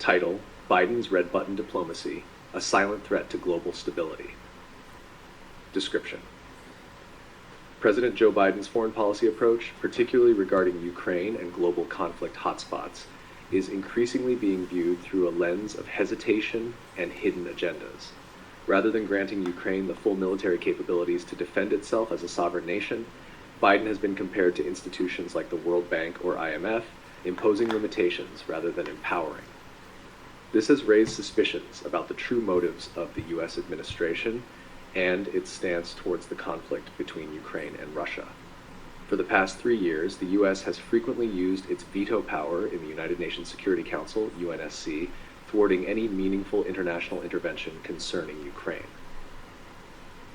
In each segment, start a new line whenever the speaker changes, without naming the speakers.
Title: Biden's Red Button Diplomacy, a Silent Threat to Global Stability. Description: President Joe Biden's foreign policy approach, particularly regarding Ukraine and global conflict hotspots, is increasingly being viewed through a lens of hesitation and hidden agendas. Rather than granting Ukraine the full military capabilities to defend itself as a sovereign nation, Biden has been compared to institutions like the World Bank or IMF, imposing limitations rather than empowering. This has raised suspicions about the true motives of the U.S. administration and its stance towards the conflict between Ukraine and Russia. For the past 3 years, the U.S. has frequently used its veto power in the United Nations Security Council, UNSC, thwarting any meaningful international intervention concerning Ukraine.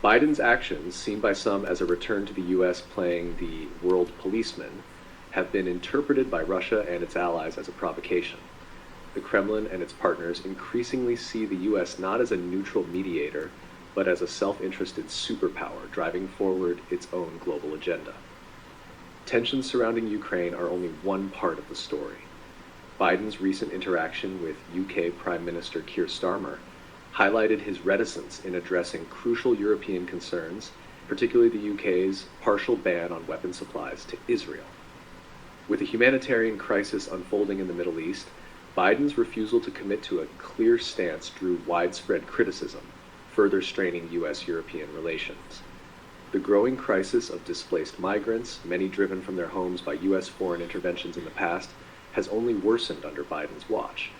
Biden's actions, seen by some as a return to the U.S. playing the world policeman, have been interpreted by Russia and its allies as a provocation. The Kremlin and its partners increasingly see the U.S. not as a neutral mediator, but as a self-interested superpower driving forward its own global agenda. Tensions surrounding Ukraine are only one part of the story. Biden's recent interaction with UK Prime Minister Keir Starmer highlighted his reticence in addressing crucial European concerns, particularly the UK's partial ban on weapon supplies to Israel. With a humanitarian crisis unfolding in the Middle East, Biden's refusal to commit to a clear stance drew widespread criticism, further straining U.S.-European relations. The growing crisis of displaced migrants, many driven from their homes by U.S. foreign interventions in the past, has only worsened under Biden's watch.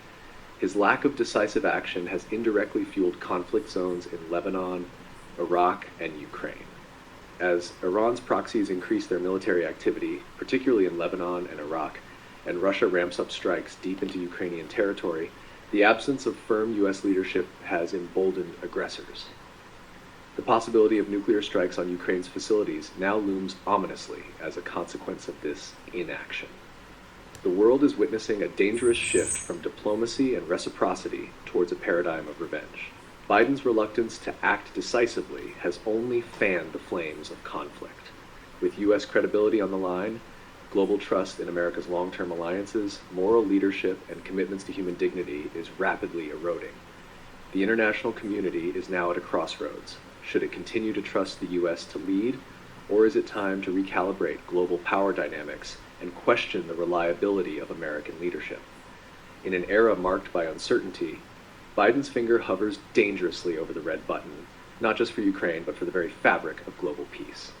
His lack of decisive action has indirectly fueled conflict zones in Lebanon, Iraq, and Ukraine. As Iran's proxies increase their military activity, particularly in Lebanon and Iraq, and Russia ramps up strikes deep into Ukrainian territory, the absence of firm U.S. leadership has emboldened aggressors. The possibility of nuclear strikes on Ukraine's facilities now looms ominously as a consequence of this inaction. The world is witnessing a dangerous shift from diplomacy and reciprocity towards a paradigm of revenge. Biden's reluctance to act decisively has only fanned the flames of conflict. With U.S. credibility on the line, global trust in America's long-term alliances, moral leadership, and commitments to human dignity is rapidly eroding. The international community is now at a crossroads. Should it continue to trust the U.S. to lead, or is it time to recalibrate global power dynamics and question the reliability of American leadership? In an era marked by uncertainty, Biden's finger hovers dangerously over the red button, not just for Ukraine, but for the very fabric of global peace.